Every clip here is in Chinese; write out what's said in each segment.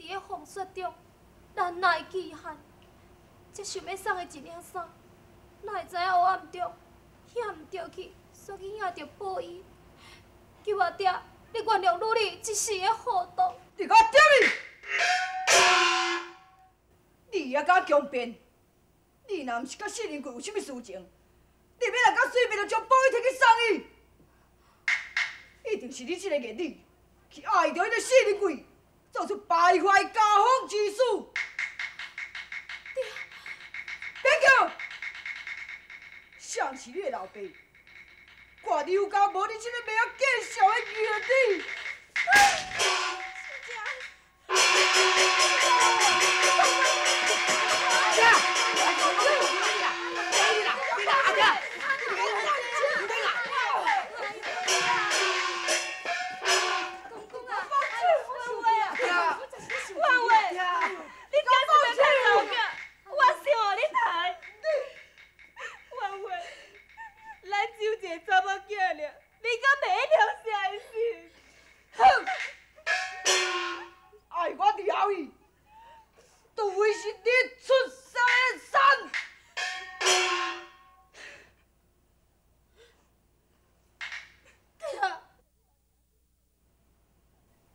伫个风雪中，难耐极限。这想要送的一领衫，哪会知影黑暗中遐毋着去，煞去影着报伊。求阿爹，你原谅女儿一时的糊涂。你给我点去！你还敢强辩？你若毋是甲四灵贵有啥物事情，你免来甲随便就将宝玉摕去送伊。一定是你这个孽女，去爱着迄个四灵贵，做出败坏家风之事。别叫！谁是你的老爸？我刘家无你这个名啊见笑的孽女！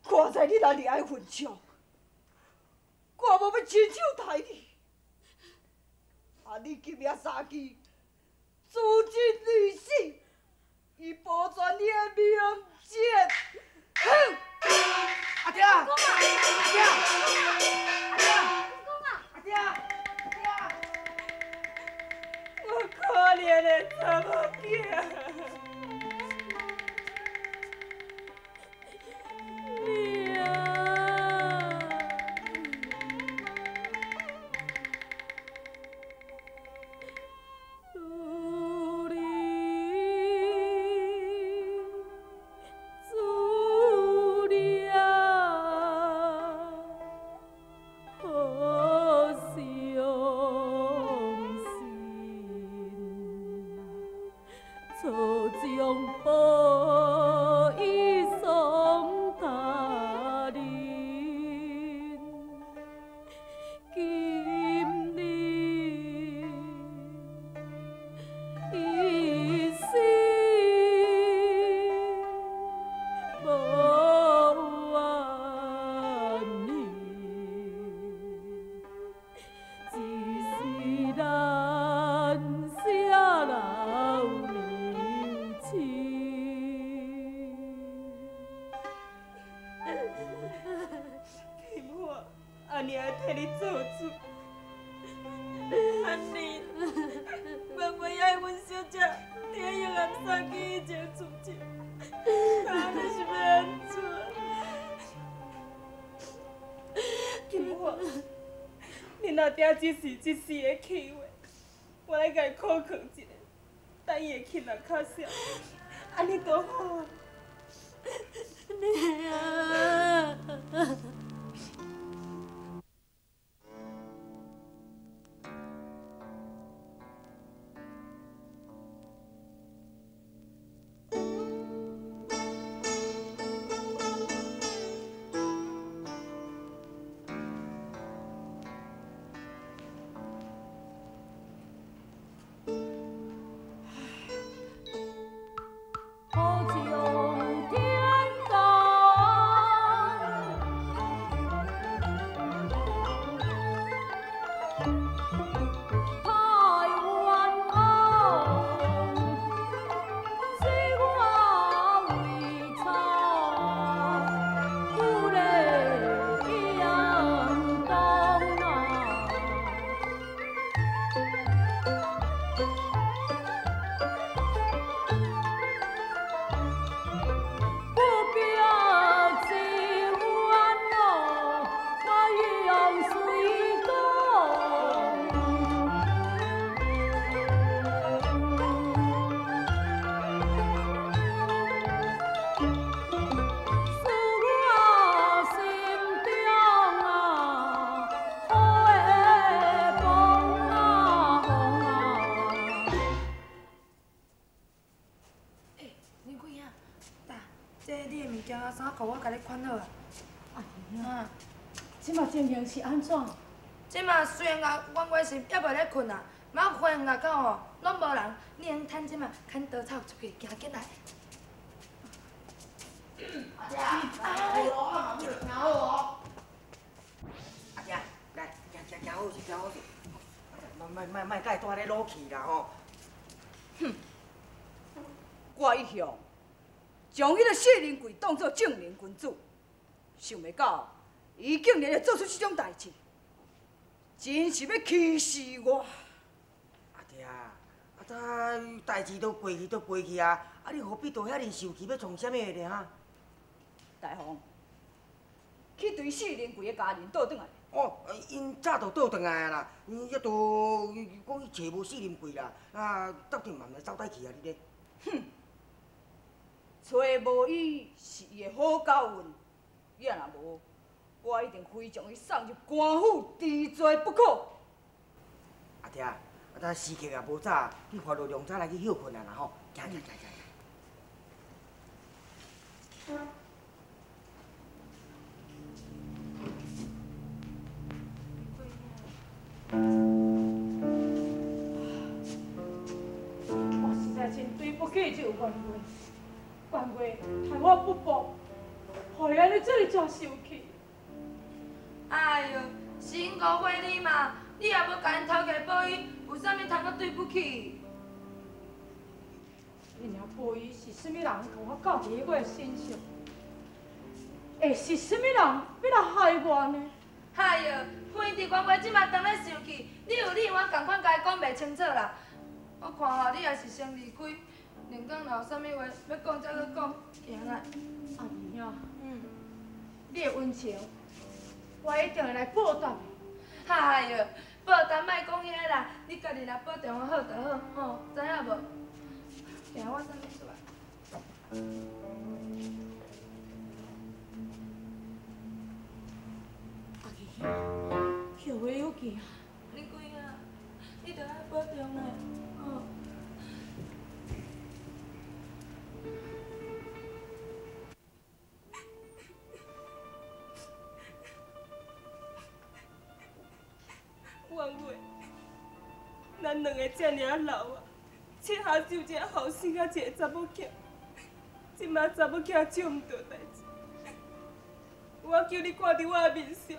看在你那厉害份上，我无要亲手杀你。啊，你今夜杀鸡，诛尽律死，以保全你的名节。哼！阿爹！阿爹！阿爹！阿爹！阿爹！我可怜的查某囝。只是一时的气话，我来甲伊考劝一下，等伊会气人较少，安尼多好啊！你啊！即马情形是安怎？即马虽然讲阮我是还袂咧困啊，嘛花园外口吼拢无人，你用趁即马牵稻草出去，行紧来。阿爹，来哦，听好哦。阿爹，来，行好势，行好势。莫甲伊带咧落去啦吼。哼，我一向将迄个谢灵贵当作正人君子，想袂到伊竟然会做出这种代志，真是要气死我！阿爹，代志都过去啊，你何必都遐尼受气，要创啥物个呢？大雄，去对谢灵贵的家人倒转来。哦，因早就倒转来啊啦，抑都讲伊找无四林贵啦，斗阵嘛来走歹去啊，你咧？哼，找无伊是伊的好教运，要若无，我一定非将伊送入官府治罪不可。阿爹，时刻也无早，你发落凉早来去休困啊啦吼，行。我实在真对不起这个冤家害我不薄，害安尼这里真受气。哎哟，是因误会你嘛，你也无甲因头家报伊，有啥物通搁对不起？你若报伊是啥物人，甲我教伫我的身上，会是啥物人要来害我呢？哎哟，偏伫冤家即马当咧生气，你有理我共款甲伊讲袂清楚啦。我看吼，你也是先离开，连讲若有啥物话要讲才去讲，行来。阿姨啊，嗯。你的恩情，我一定会来报答的。哎哟，报答莫讲遐啦，你家己若保重我好就好，吼，知影无？行，我送你出来。阿姨，后会有期啊！你几啊？你着爱保重嘞，吼。冤话，咱两个遮尔老啊，切下就一个后生甲一个查某囝，即马查某囝做毋到代志，我叫你看伫我的面上，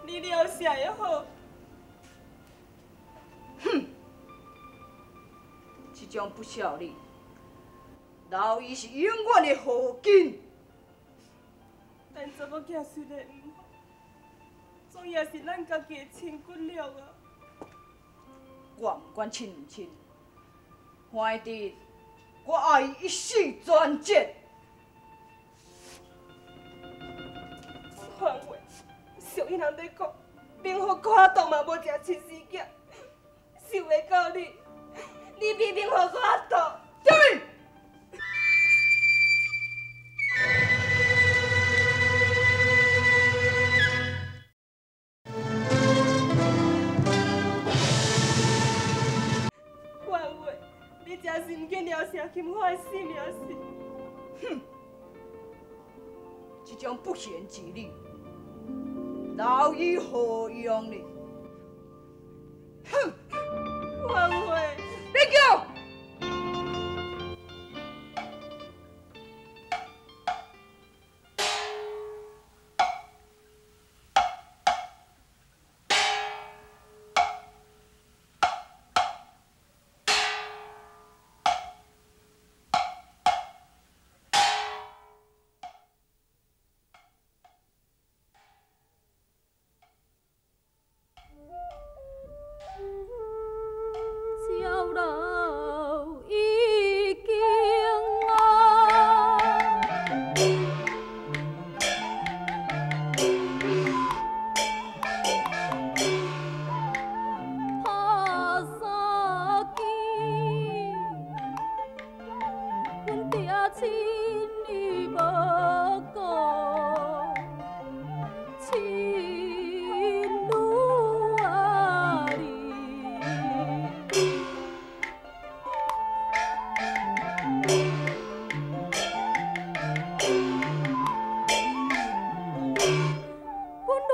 你了啥会好？哼，这种不孝理，老姨是永远的祸根。咱查某囝虽然毋好，总也是咱家己的亲骨了啊。我毋管亲毋亲，反正我爱伊一世专责。反话，俗语人咧讲，明好看肚嘛无食亲生囝，想袂到你明明好看肚。对。冤话，你真是毋去了解金花的死命是？哼，这种不贤之女，老姨何用呢？哼！冤话，别叫！小楼已经啊，拍三更，阮爹亲伊无讲，亲女啊你。阮如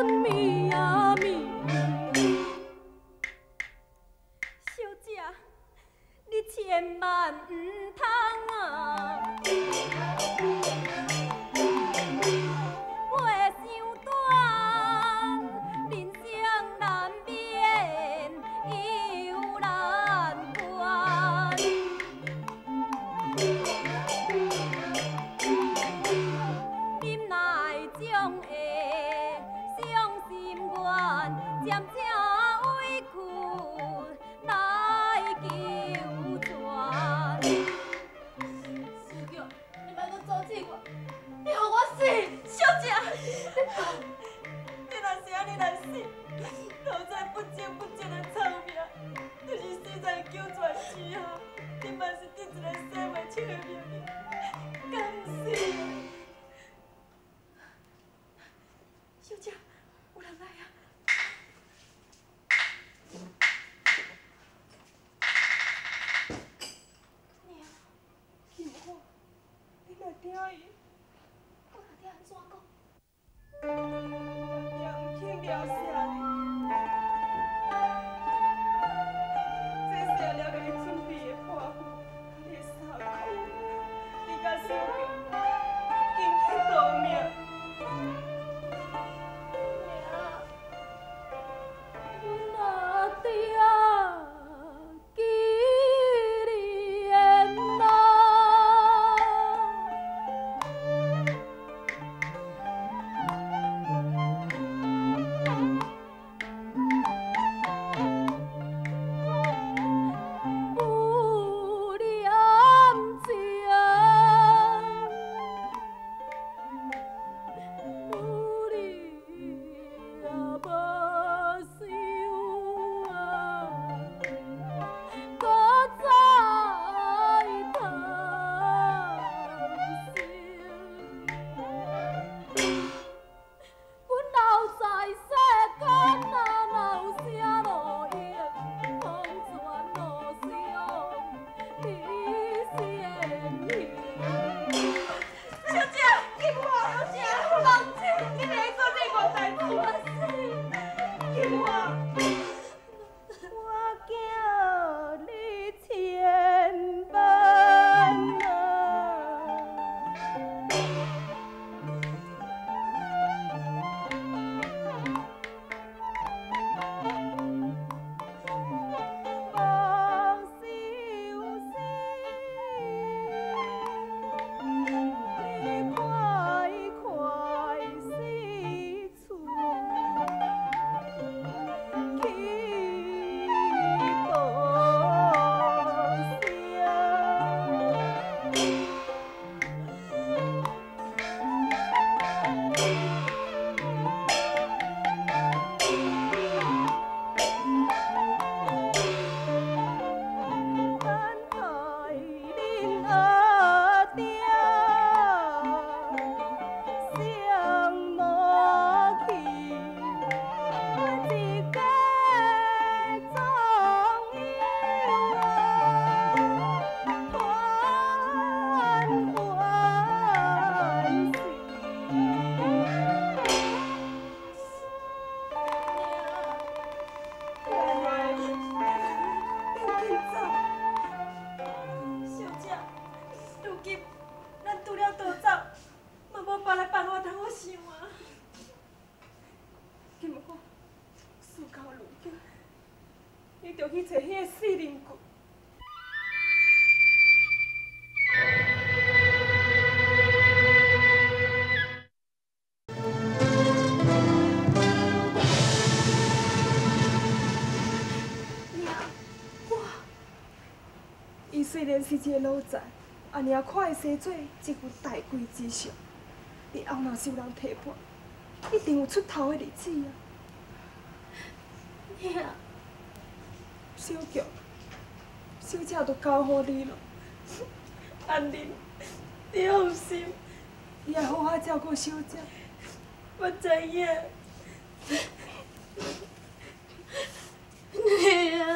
咪呀咪。小姐，你千万唔通啊！袂想断，人生难免有难关。忍耐总会伤心愿，渐渐委屈来求全。师舅，你莫阁阻止我，你予我死！小姐，你若是安尼来死，老早不争不争的臭命，就是死在九泉之下，你嘛是得一个洗袂清的命运，敢死？小姐，有人来啊！娘，金花，你来听伊，我来听安怎讲？也毋肯了啥哩。这是了给你准备的破布，你的衫裤，你甲小舅紧去逃命。就去找迄个四灵骨。伊虽然是一个老宅，安尼啊看伊生做一副大贵之相，日后若是有人提拔，一定有出头的日子啊！娘，小强，小姐都交互你了，安妮，你放心，伊会好好照顾小姐，我知影。娘。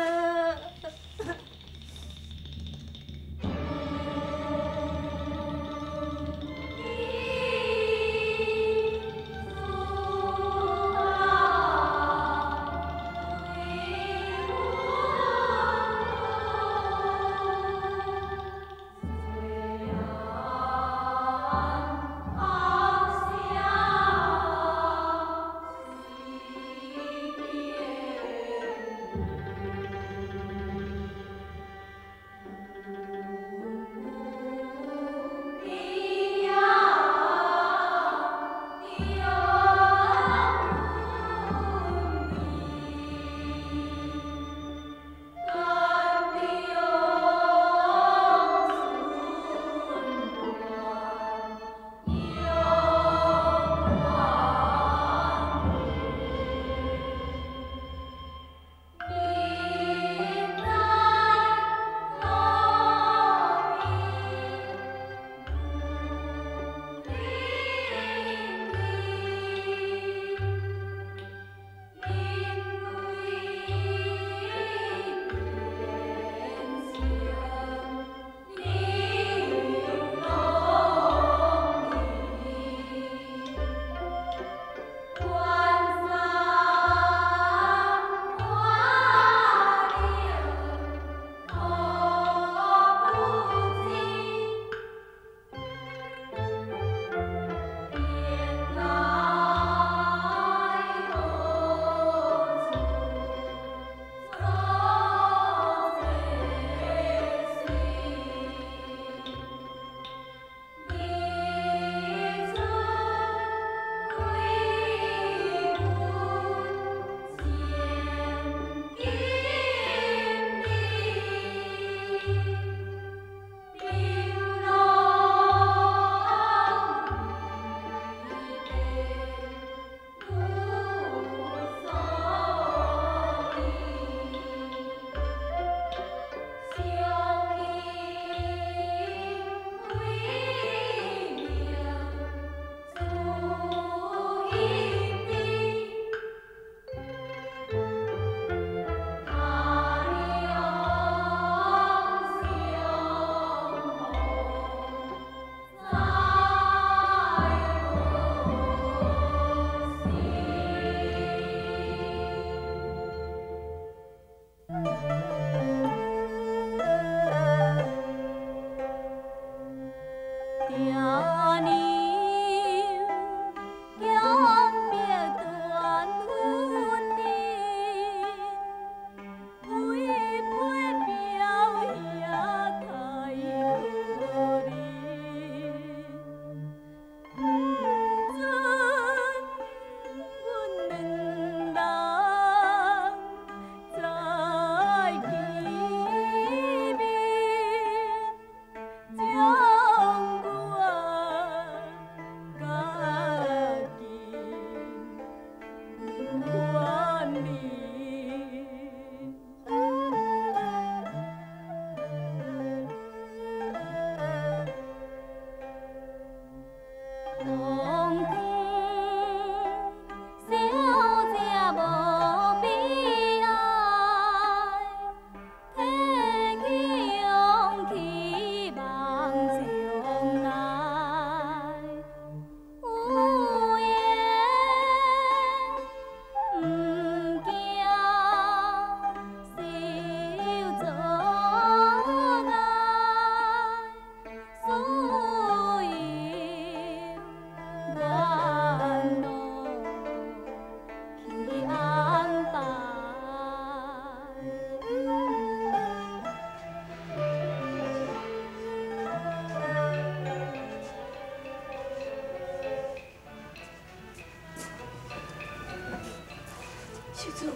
秀珠，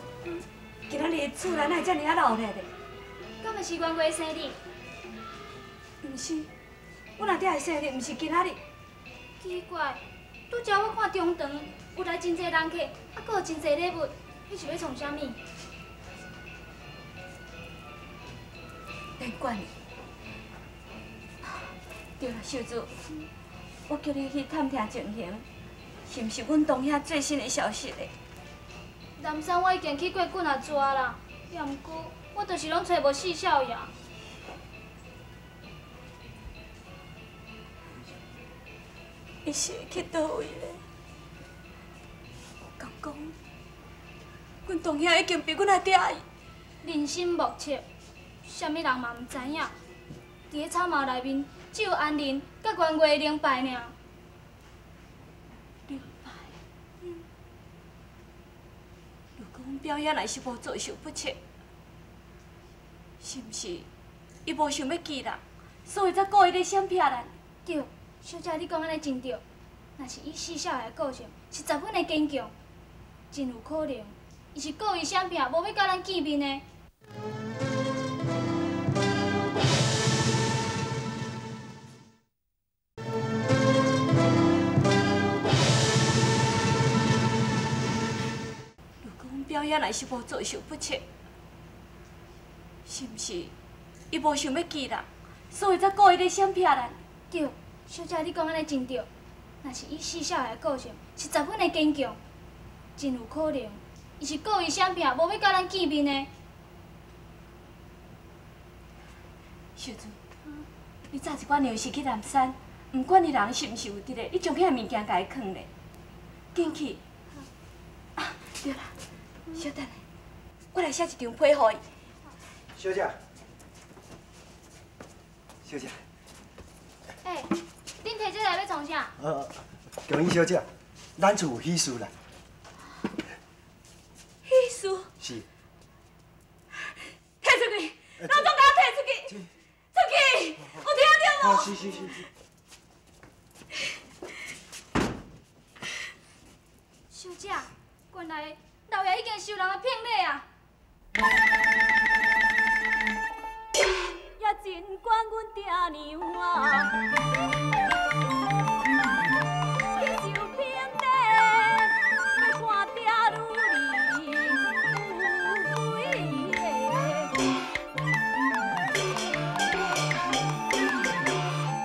今仔日厝内哪会遮尔啊热咧？敢会是元月生日？毋是，阮阿爹的生日毋是今仔日。奇怪，拄则我看中堂有来真侪人客，还阁有真侪礼物，迄是要创啥物？难怪呢。对啦，秀珠，我叫你去探听情形，是毋是阮东遐最新的消息咧？南山我已经去过几啊逝啦，也毋过我就是拢找无四少爷。伊是会去倒位咧？讲讲，阮东遐已经被阮阿爹人心莫测，啥物人嘛毋知影。伫咧草帽内面，只有安仁甲元月灵牌尔。灵牌。如果阮表爷若是无做受不测，是毋是伊无想要记人，所以才故意咧闪避咱？对，小姐你讲安尼真对。若是以四少爷的个性，是十分的坚强，真有可能，伊是故意闪避，无要甲咱见面的。如果阮表爷若是无做受不测，是毋是伊无想要记人，所以才故意咧闪避咱？对，小姐你讲安尼真对。若是以四少爷的个性，是十分的坚强，真有可能，伊是故意闪避，无要甲咱见面的。秀珠，你早一寡日是去南山，毋管你人是毋是有伫咧，你将遐物件甲伊藏咧，紧去。啊，对啦，小等下，我来写一张批互伊。小姐，小姐。哎，恁摕这来要创啥？恭喜小姐，咱厝有喜事啦。喜事？是。摕出去！老总，甲我摕出去！出去！有听到无？是。小姐，原来老爷已经受人的骗礼啊！也真怪阮爹娘啊！去受骗礼，要看爹女儿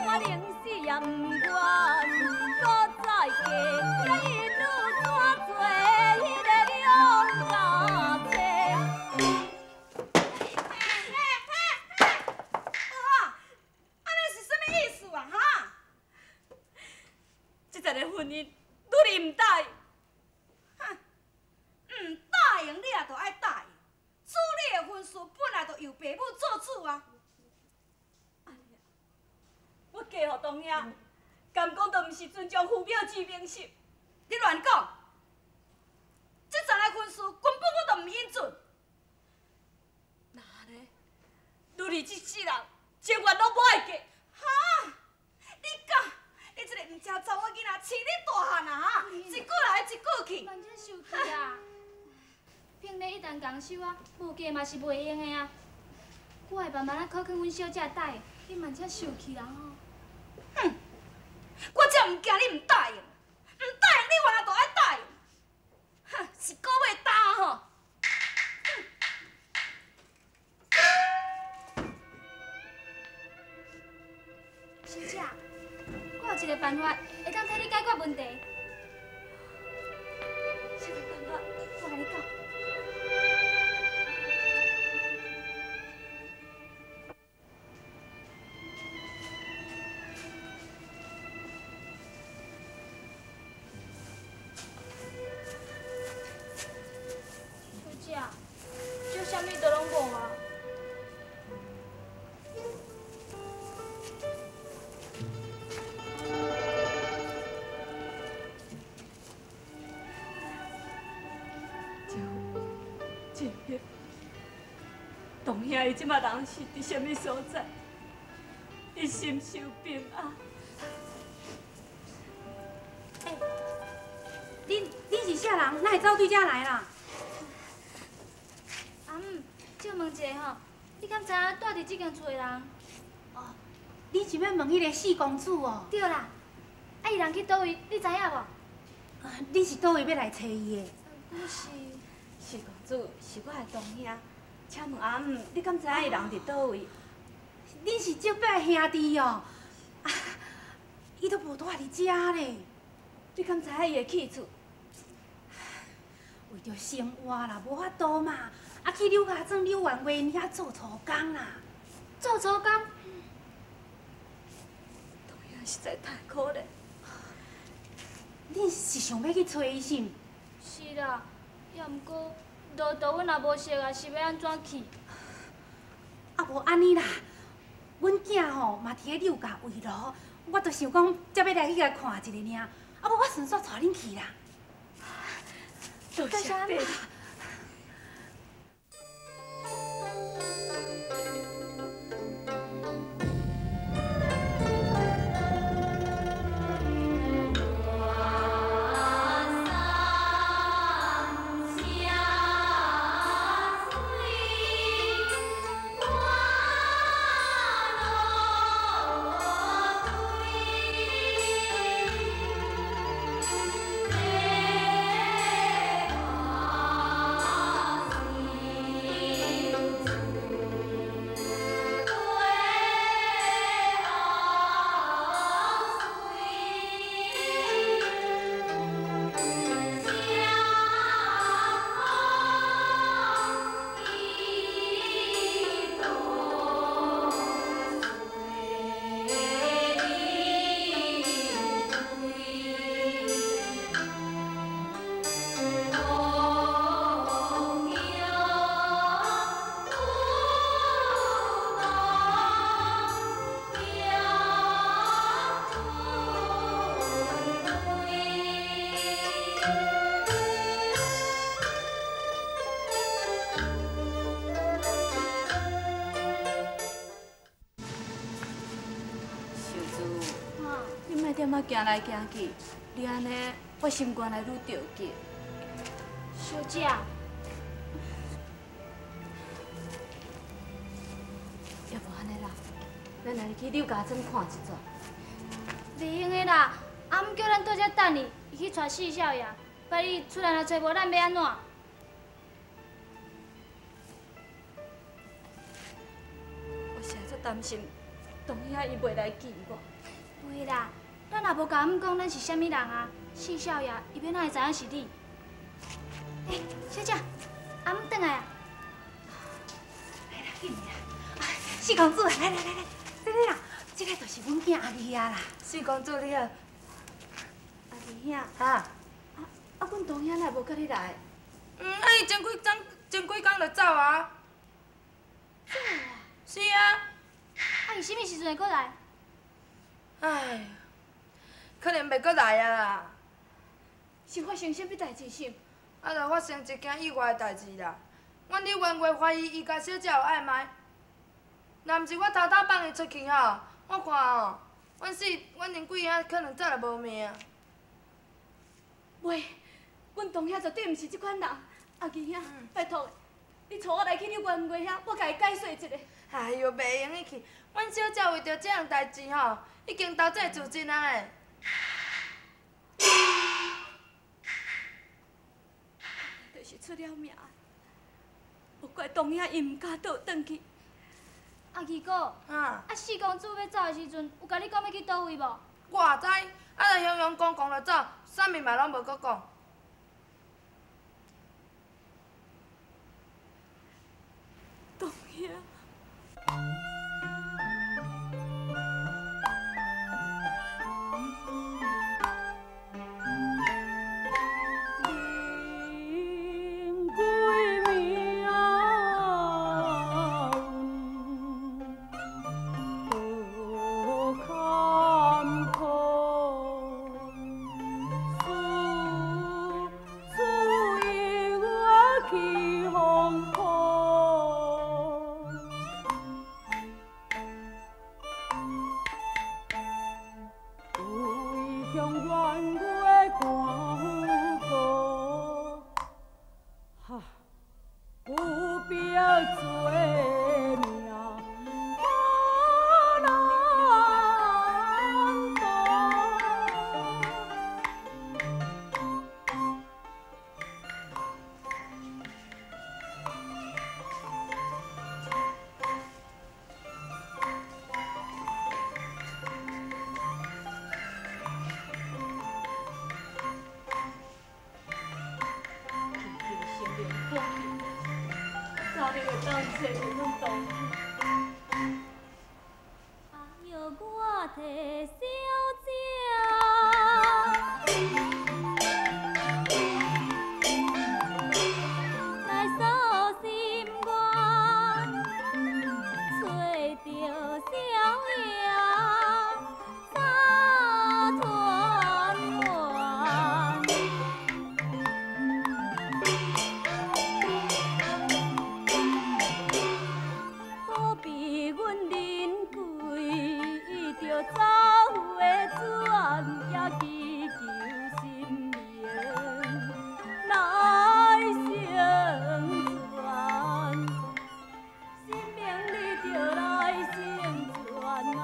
我宁死也毋愿搁再嫁，让伊女怎做迄个两家妻。这个婚姻，女儿唔答应，哼，唔答应你也着爱答应。处理的婚事本来就由爸母做主啊。我嫁予东遐，敢讲都毋是尊重父表之名声。你乱讲！这阵的婚事根本我都唔应准。那呢？女儿这世人，千万拢无爱嫁。哈！你讲，你这个唔正查某囡仔，饲你大汉啊哈！一句来一句去。万真受气啊！骗礼一旦共收啊，无嫁嘛是袂用的啊。我会慢慢啊考劝阮小姐答应，你万真受气啦吼！哼！我才唔惊你唔答应，唔答应你原来就爱答应。哼，是古尾大吼！小姐，我有一个办法会当替你解决问题。什么办法？我甲你讲。小姐，就啥物都拢无啊。真的，东遐伊即马人是伫什么所在？伊心受平安。恁是啥人？哪会走对遮来啦？借问一下吼，你敢知影住伫这间厝的人？哦，你是要问迄个四公主哦？对啦，啊，伊人去倒位，你知影无？你是倒位要来找伊的？我是。四公主是我的同兄，请问阿姆，你敢知影伊人伫倒位？你是这摆的兄弟哦？啊，伊都无住伫遮咧。你敢知影伊的去处？为着生活啦，无法度嘛，啊去柳家庄柳园园遐做粗工啦。做粗工？同兄实在太可怜。你是想要去找伊是毋？是啦，也毋过路途阮也无熟啊，是要安怎去？啊无安尼啦，阮囝吼嘛伫咧柳家围路，我就想讲，才要来去甲看一下尔，啊无我顺续带恁去啦。多谢伯母。点仔行来行去，你安尼，我心肝来愈着急。小姐，要不安尼啦，咱来去柳家庄看一转。袂用的啦，阿姆叫咱倒遮等伊，伊去找四少爷，万一出来若找无，咱要安怎？我实在足担心，当兄伊袂来见我。袂啦，咱也无甲阿姆讲咱是啥物人啊，四少爷伊要哪会知影是你？小姐，阿姆转来啊！来啦，紧啦！四公主，来，这个啦，这个就是阮囝阿丽啊啦。四公主你好，阿丽兄。啊，阮同兄来无甲你来？伊前几工就走啊。走啊？是啊。伊什么时阵会过来？唉，可能袂过来啊啦。是发生啥物代志是？啊，就发生一件意外的代志啦。阮李元月怀疑伊甲小姐有暧昧，若毋是我偷偷放伊出去吼，我看吼，阮连几兄可能早就无命。袂，阮同兄绝对毋是即款人。阿姨兄，拜托，你带我来去你元月遐，我甲伊解说一下。哎哟，袂用去，阮小姐为着这样代志吼，已经投这自尽啊嘞。就是出了名，无怪同兄伊毋敢倒转去。阿二哥，四公主要走的时阵，有甲你讲要去倒位无？我知，啊，就雄雄讲就走，啥物嘛拢无搁讲。同兄。早日会当找着阮同去。哎呦，我提小姐。 来诉心愿，找着小爷三团圆。不必阮忍贵，着走的转，也祈求心灵来成全。生命你着来成全啊！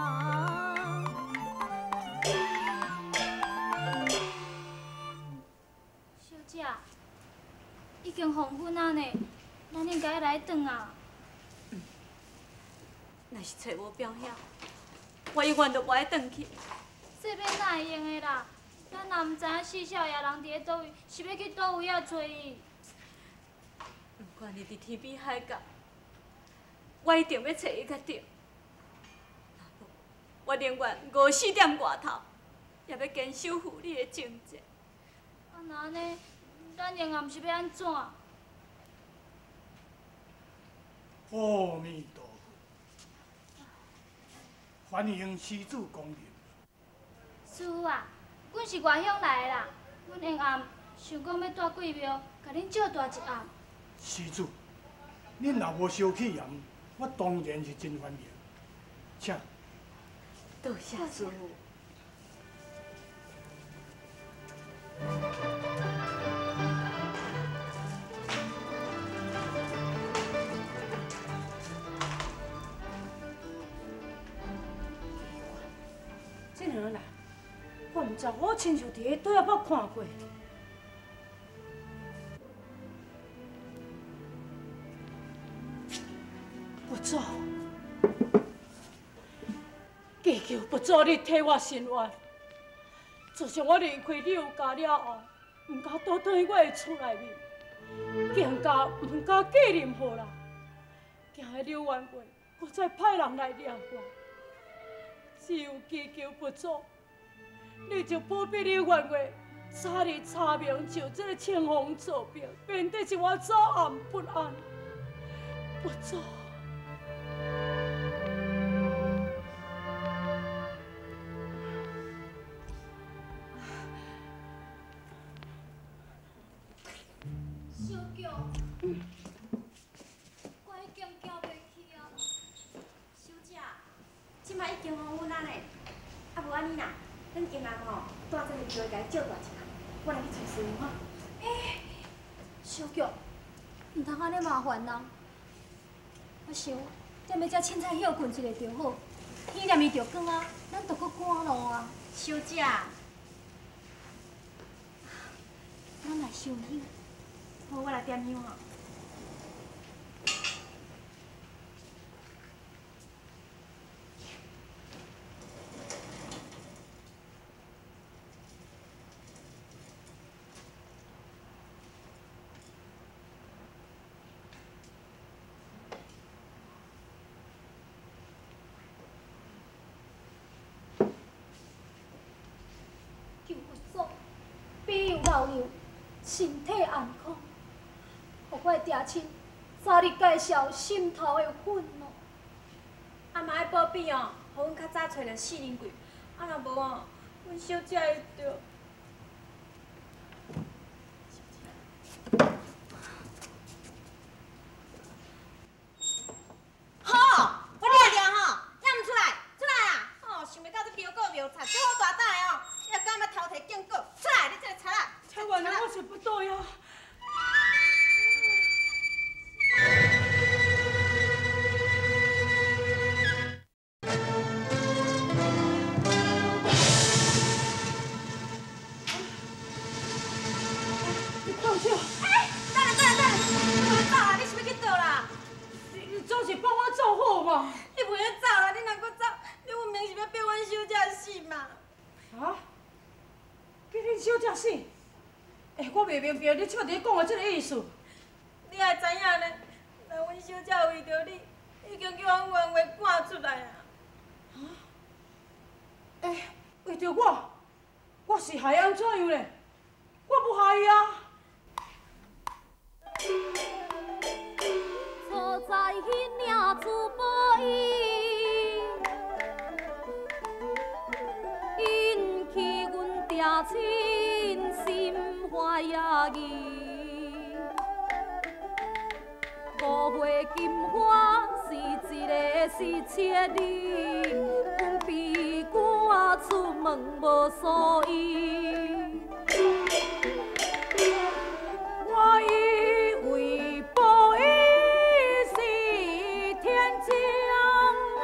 小姐，已经黄昏啊呢，咱应该来转啊。 若是找无标晓，我永远都无爱转去。这要哪会用的啦？咱若毋知影四少爷人伫咧倒位，是要去倒位啊找伊？不管你伫天边海角，我一定要找伊甲着。若无，我宁愿饿死踮外头，也要坚守护你的情节。啊，那安尼，咱永远是要安怎？阿弥陀佛，欢迎施主光临。师傅啊，阮是外乡来的啦，阮下暗想讲要住贵庙，甲恁借住一暗。施主，恁若无烧气炎，我当然是真欢迎。请。多谢师傅。这两人，我毋知，我亲像伫咧对仔捌看过。不走，祈求不走，你替我伸冤。自从我离开柳家了后，毋敢倒转去我的厝内面，更加毋敢嫁任何人，惊迄柳元贵搁再派人来掠我。只有祈求不走，你就保庇柳元贵早日查明就这个清风作兵，免得是我早暗不安。不走。 小舅，我已经叫袂起啊。小姐，即摆已经黄昏啊呢，啊无安尼啦，咱今暗吼带这个庙甲伊借大一下，我来去找师傅哈。小舅，毋通安尼麻烦人。我想，踮咧遮凊彩休困一下就好。天念伊着光啊，咱着搁赶路啊。小姐，咱来烧香。 好，我来点香啊。求佛祖庇佑老幼，身体安康。 互我的爹亲早日解消心头的愤怒。啊嘛爱保庇哦，互阮较早找着四人柜，啊若无哦，阮小姐会着。好，我掠掠吼，也毋出来，出来啦！哦，想袂到这庙告庙贼，这好大胆的哦，你也敢要偷摕警告？出来，你这个贼仔！千万我是不对呀。是帮我做好嘛？你袂晓走啦！你若搁走，你分明是要逼阮小姐死嘛！啊？叫恁小姐死？我袂明白你即摆伫讲的即个意思。你也知影呢，若阮小姐为着你，已经叫阮冤话赶出来啊！为着我是害安怎样呢？我无害伊啊！错在迄领珠宝衣，引起阮爹亲心怀疑。误会金花是一个失窃你，阮比我出门无所依。我以为宝衣是天降啊，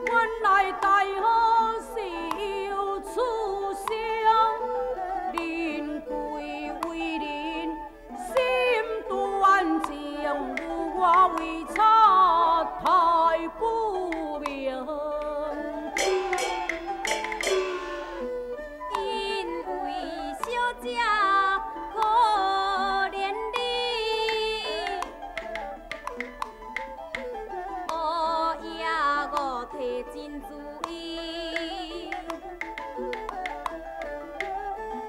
原来大好是有出相，人贵为人，心断情，有我为差太不明。姐可怜你，乌夜我提真注意，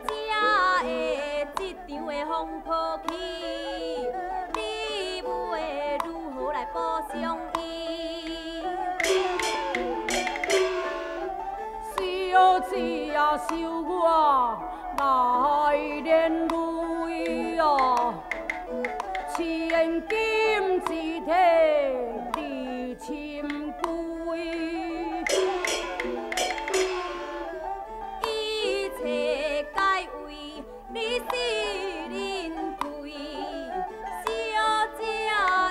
才会这场的风波起，你要如何来补偿伊？小姐啊，收我。来连累啊，千金一体离亲归，一切该为你是人贵，小姐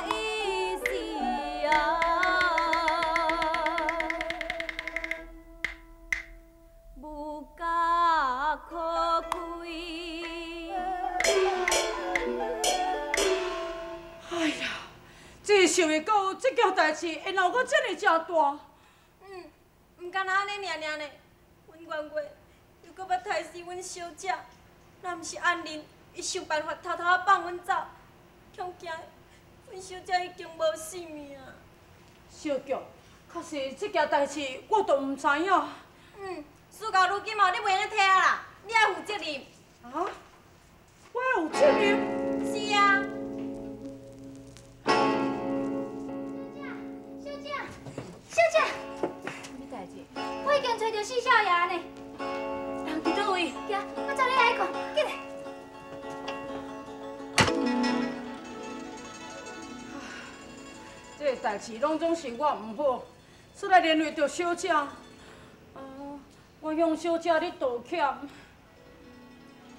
伊是啊，无价可贵。哎呀，真想袂到这件代志会闹到这么正大。毋敢若安尼尔呢，阮冤话又搁要害死阮小姐，若毋是安仁，伊想办法偷偷仔放阮走，恐惊阮小姐已经无性命啊！小菊，确实这件代志我都毋知影。事到如今哦，你袂用退啊啦，你爱负责任。啊？我要有责任？是啊。小姐，咩代志？我已经找到四少爷呢。人伫倒位？行，我找你来讲，紧来。这个代志拢总是我毋好，出来连累着小姐。我向小姐你道歉。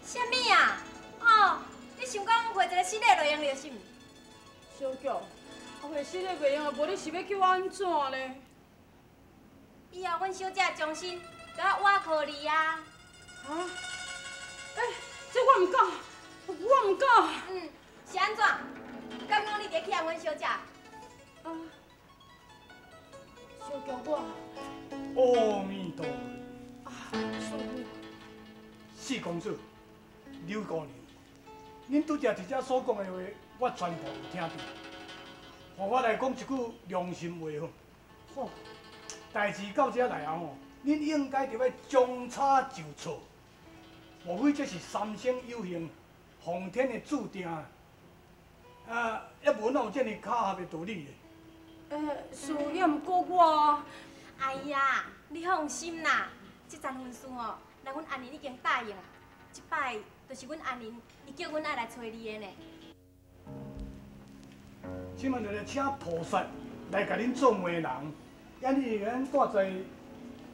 啥物啊？哦，你想讲画一个失礼落用就是毋？小菊，画失礼袂用，无你是要叫我安怎呢？以后阮小姐将心都要挖靠你啊！这我唔敢，我唔敢。是安怎？刚刚你伫欺压阮小姐？小菊我。阿弥陀佛。师父。四公主，刘姑娘，恁拄则伫遮所讲的话，我全部有听到。互我来讲一句良心话吼。好。代志到遮来后，恁应该着要将差就错，无非这是三生有幸，皇天的注定。也无哪有这么巧合的道理嘞。是也毋过我。哎呀，你放心啦，这桩婚事吼，那阮安仁已经答应，这摆就是阮安仁，伊叫阮爱来找你的呢。即摆就来请菩萨来甲恁做媒人。也你咱挂在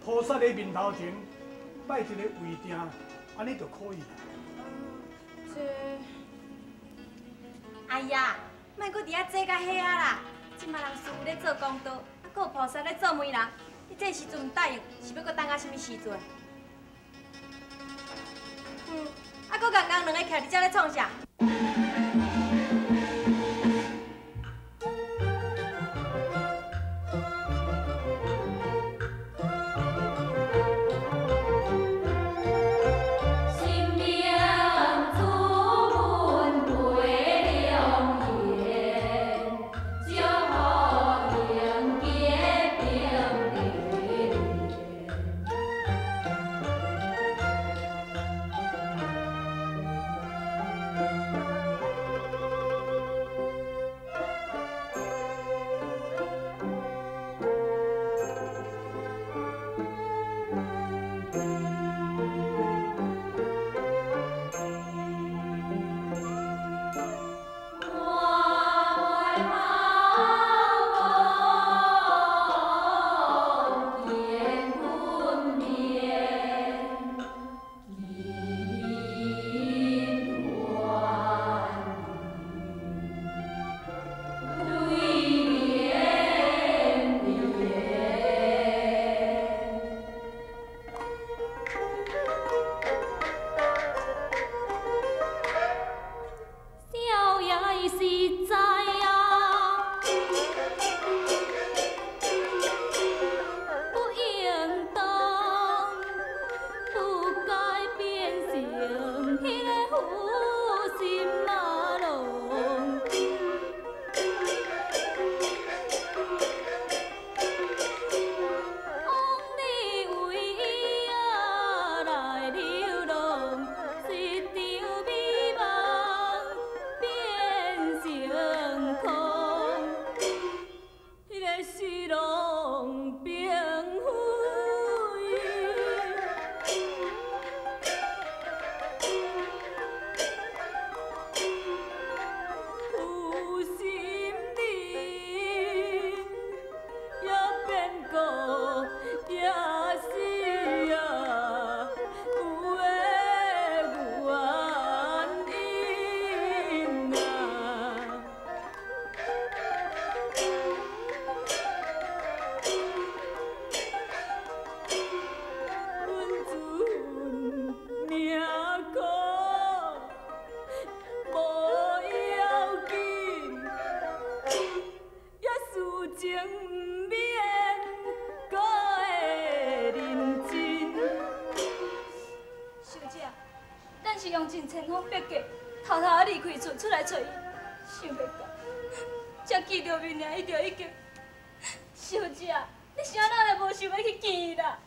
菩萨的面头前，摆一个位定，安尼就可以啦。哎呀，莫搁伫遐坐甲遐啊啦！即马人师傅咧做公道，搁有菩萨咧做媒人，你这时阵唔答应，是要搁等到什么时阵？搁刚刚两个徛伫遮咧创啥？用尽千方百计，偷偷离开厝出来找伊，想袂到，才见到面尔，伊就已经。小姐，你啥人会无想要去见伊啦？